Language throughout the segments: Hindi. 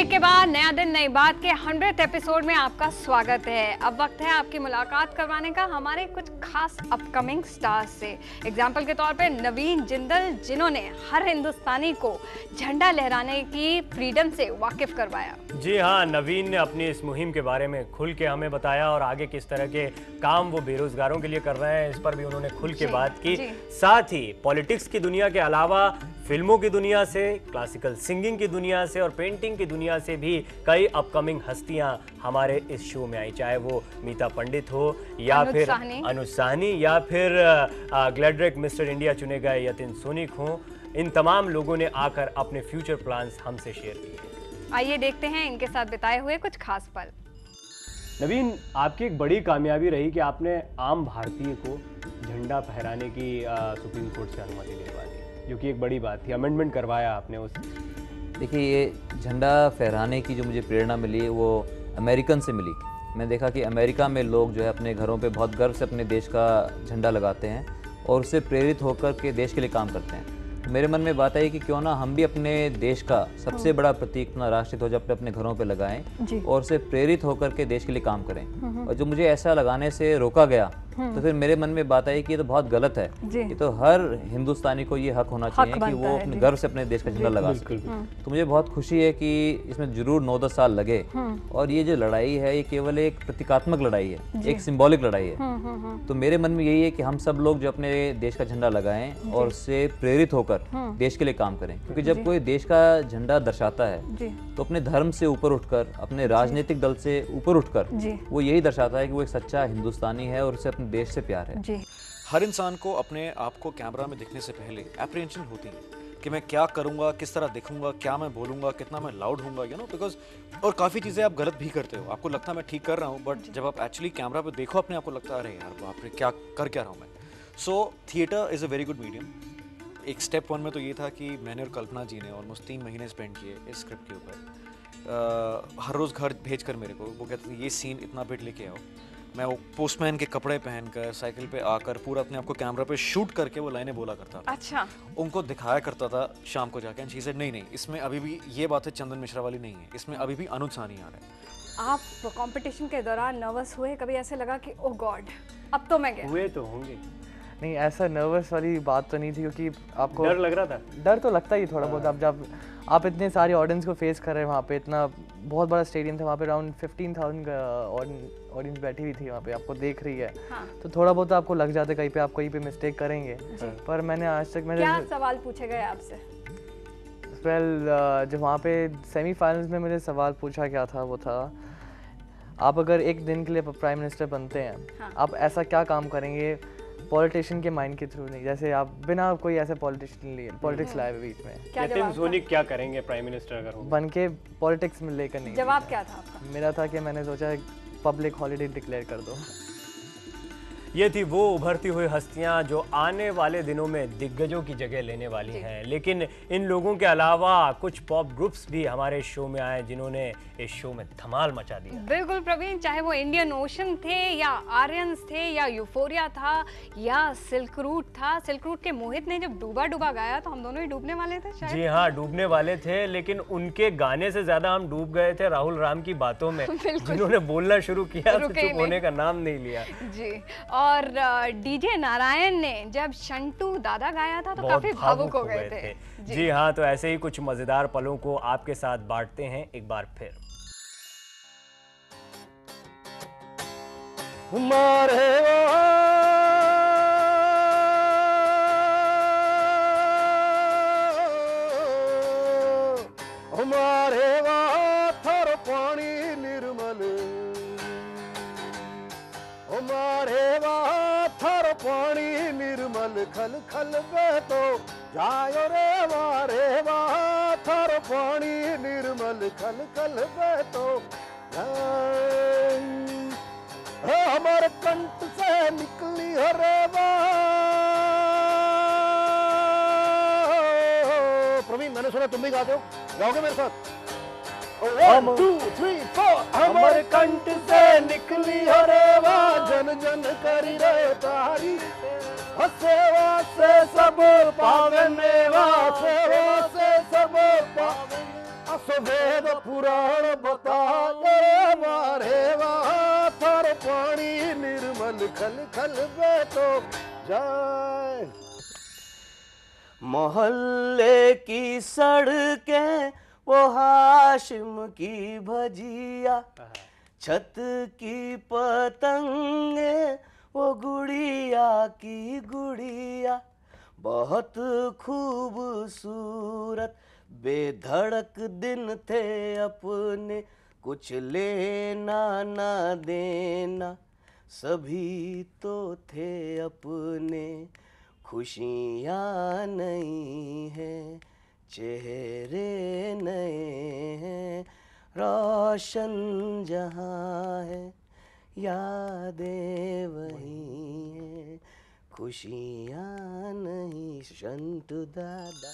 ब्रेक के बाद नया दिन नई बात के 100th एपिसोड में आपका स्वागत है। अब वक्त है आपकी मुलाकात करवाने का हमारे कुछ खास अपकमिंग स्टार्स से। एग्जाम्पल के तौर पे नवीन जिंदल, जिन्होंने हर हिंदुस्तानी को झंडा लहराने की फ्रीडम से वाकिफ करवाया। जी हाँ, नवीन ने अपनी इस मुहिम के बारे में खुल के हमें बताया और आगे किस तरह के काम वो बेरोजगारों के लिए कर रहे हैं, इस पर भी उन्होंने खुल के बात की। साथ ही पॉलिटिक्स की दुनिया के अलावा फिल्मों की दुनिया से, क्लासिकल सिंगिंग की दुनिया से और पेंटिंग की दुनिया से भी कई अपकमिंग हस्तियां हमारे इस शो में आई, चाहे वो मीता पंडित हो या फिर अनुज साहनी या फिर ग्लैडरेक मिस्टर इंडिया चुने गए यतिन सोनिक हो। इन तमाम लोगों ने आकर अपने फ्यूचर प्लान्स हमसे शेयर किए। आइए देखते हैं इनके साथ बिताए हुए कुछ खास पल। नवीन, आपकी एक बड़ी कामयाबी रही कि आपने आम भारतीय को झंडा फहराने की सुप्रीम कोर्ट से अनुमति दिलवा दी, जो कि एक बड़ी बात थी। अमेंडमेंट करवाया आपने उस। देखिए, ये झंडा फहराने की जो मुझे प्रेरणा मिली वो अमेरिकन से मिली। मैंने देखा कि अमेरिका में लोग जो है अपने घरों पे बहुत गर्व से अपने देश का झंडा लगाते हैं और उससे प्रेरित होकर के देश के लिए काम करते हैं। तो मेरे मन में बात आई कि क्यों ना हम भी अपने देश का सबसे बड़ा प्रतीक अपना राष्ट्रीय ध्वज अपने घरों पे लगाएं और उससे प्रेरित होकर के देश के लिए काम करें। और जो मुझे ऐसा लगाने से रोका गया तो फिर मेरे मन में बात आई कि ये तो बहुत गलत है। ये तो हर हिंदुस्तानी को ये हक होना चाहिए कि वो अपने गर्व से अपने देश का झंडा लगा सके। तो मुझे बहुत खुशी है कि इसमें जरूर 9-10 साल लगे और ये जो लड़ाई है ये केवल एक प्रतीकात्मक लड़ाई है, एक सिंबॉलिक लड़ाई है। तो मेरे मन में यही है कि हम सब लोग जो अपने देश का झंडा लगाएं और उससे प्रेरित होकर देश के लिए काम करें, क्योंकि जब कोई देश का झंडा दर्शाता है तो अपने धर्म से ऊपर उठकर, अपने राजनीतिक दल से ऊपर उठकर वो यही दर्शाता है कि वो एक सच्चा हिंदुस्तानी है और उसे अपने देश से प्यार है। जी। हर इंसान को अपने आप को कैमरा में दिखने से पहले एप्रीहेंशन होती है कि मैं क्या करूंगा, किस तरह दिखूंगा, क्या मैं बोलूंगा, कितना मैं लाउड हूंगा, बिकॉज और काफ़ी चीज़ें आप गलत भी करते हो। आपको लगता है मैं ठीक कर रहा हूँ, बट जब आप एक्चुअली कैमरा पे देखो अपने आप को लगता है अरे यार बाप रे क्या रहा हूँ मैं। सो theatre is a very good medium. एक स्टेप 1 में तो ये था कि मैंने और कल्पना जी ने ऑलमोस्ट 3 महीने स्पेंड किए इस स्क्रिप्ट के ऊपर। हर रोज़ घर भेज कर मेरे को वो कहते थे ये सीन इतना बिट लेके आओ। मैं वो पोस्टमैन के कपड़े पहनकर साइकिल पे आकर पूरा अपने आप को कैमरा पे शूट करके वो लाइनें बोला करता था। अच्छा। उनको दिखाया करता था शाम को जाके। एंड शी सेड नहीं इसमें अभी भी ये बातें चंदन मिश्रा वाली नहीं है, इसमें अभी भी अनुज साहनी आ रहा है। आप कंपटीशन के दौरान नर्वस हुए? कभी ऐसे लगा कि ओ गॉड अब तो मैं गया? हुए तो होंगे। नहीं, ऐसा नर्वस वाली बात तो नहीं थी, क्योंकि आपको डर लग रहा था। डर तो लगता ही थोड़ा बहुत। अब जब आप इतने सारे ऑडियंस को फेस कर रहे हैं, वहाँ पे इतना बहुत बड़ा स्टेडियम था, वहाँ पे अराउंड 15,000 ऑडियंस बैठी हुई थी, वहाँ पे आपको देख रही है। हाँ। तो थोड़ा बहुत आपको लग जाता है कहीं पे आप कहीं पे मिस्टेक करेंगे। पर मैंने आज तक क्या सवाल पूछे गए आपसे? वेल, जब वहाँ पे सेमीफाइनल्स में मुझे सवाल पूछा गया था वो था, आप अगर एक दिन के लिए प्राइम मिनिस्टर बनते हैं, आप ऐसा क्या काम करेंगे पॉलिटिशियन के माइंड के थ्रू नहीं, जैसे आप बिना कोई ऐसे पॉलिटिक्स लाए बीच में। यतिन सोनिक क्या करेंगे प्राइम मिनिस्टर अगर हो? बन के पॉलिटिक्स में लेकर नहीं। जवाब क्या था आपका? मेरा था कि मैंने सोचा पब्लिक हॉलीडे डिक्लेयर कर दो। ये थी वो उभरती हुई हस्तियां जो आने वाले दिनों में दिग्गजों की जगह लेने वाली हैं। लेकिन इन लोगों के अलावा कुछ पॉप ग्रुप्स भी हमारे शो में आए जिन्होंने इस शो में धमाल मचा दिया। बिल्कुल प्रवीण, चाहे वो इंडियन ओशन थे या आर्यंस थे या यूफोरिया था या सिल्क रूट था। सिल्क रूट के मोहित ने जब डूबा डूबा गाया तो हम दोनों ही डूबने वाले थे शायद। जी हाँ, डूबने वाले थे, लेकिन उनके गाने से ज्यादा हम डूब गए थे राहुल राम की बातों में जिन्होंने बोलना शुरू किया तो चुप होने का नाम नहीं लिया। जी। और डीजे नारायण ने जब शंटू दादा गाया था तो काफी भावुक हो गए थे। जी हाँ, तो ऐसे ही कुछ मजेदार पलों को आपके साथ बांटते हैं एक बार फिर। हमारे थर पानी निर्मल, हमारे थर पानी निर्मल खल खल बहतो जायो रे वारे थर पानी निर्मल खल खल बहतो हमारे कंठ से निकली हरे प्रवीण, मैंने सुना तुम भी गाते हो, गाओगे मेरे साथ? 1 2 3 4 हमारे कंठ से निकली हरे जन जन करी रे तारी सेवा से सब पावने सेवा से सब पावने वेद पुराण बताए मारे थार पानी निर्मल खल खल बेतो जाए। मोहल्ले की सड़कें वो हाशिम की भजिया, छत की पतंगे वो गुड़िया की गुड़िया, बहुत खूबसूरत बेधड़क दिन थे अपने, कुछ लेना ना देना सभी तो थे अपने। खुशियाँ नहीं हैं चेहरे नए हैं, रोशन जहाँ है यादें वही हैं, खुशियाँ नहीं। शंतु दादा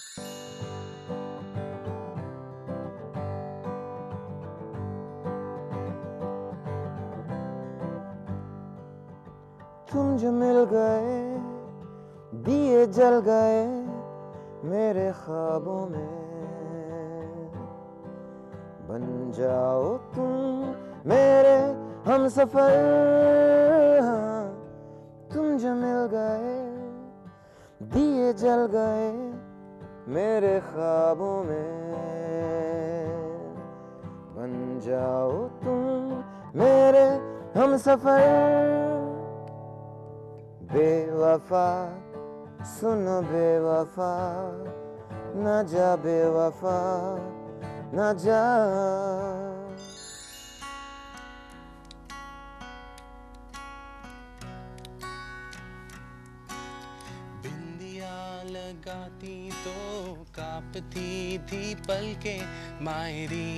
तुम जो मिल गए दिए जल गए मेरे ख्वाबों में, बन जाओ तुम मेरे हमसफर। हाँ, तुम जो मिल गए दिए जल गए मेरे ख्वाबों में, बन जाओ तुम मेरे हमसफर। बेवफा सुनो बेवफा, न जा बेवफा न जा। बिंदिया लगाती तो कांपती थी पलके मायरी,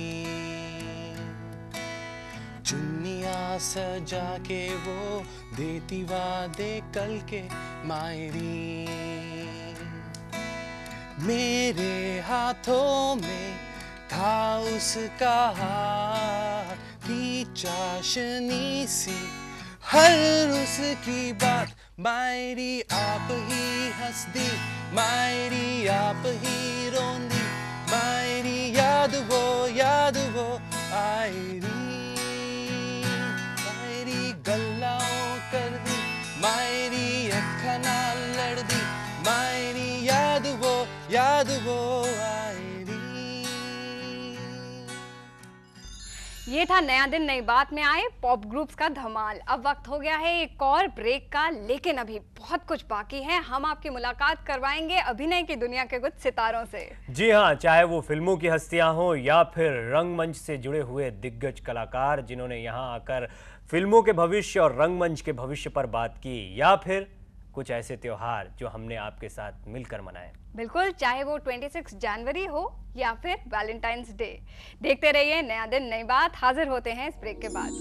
चुन्निया सजा के वो देती वादे कल के मायरी। मेरे हाथों में था उसका हाथ, थी चाशनी सी हर उसकी बात। मायरी आप ही हंस दी, मायरी आप ही रोंदी, मायरी याद वो आयरी। मायरी गल्लाओं कर दी, मायरी अखा नाल लड़ दी, मायरी याद वो आयरी। ये था नया दिन नई बात में आए पॉप ग्रुप्स का धमाल। अब वक्त हो गया है एक और ब्रेक का, लेकिन अभी बहुत कुछ बाकी है। हम आपकी मुलाकात करवाएंगे अभिनय की दुनिया के कुछ सितारों से। जी हाँ, चाहे वो फिल्मों की हस्तियां हों या फिर रंगमंच से जुड़े हुए दिग्गज कलाकार जिन्होंने यहाँ आकर फिल्मों के भविष्य और रंगमंच के भविष्य पर बात की, या फिर कुछ ऐसे त्योहार जो हमने आपके साथ मिलकर मनाए। बिल्कुल, चाहे वो 26 जनवरी हो या फिर वैलेंटाइंस डे। देखते रहिए नया दिन नई बात। हाजिर होते हैं इस ब्रेक के बाद।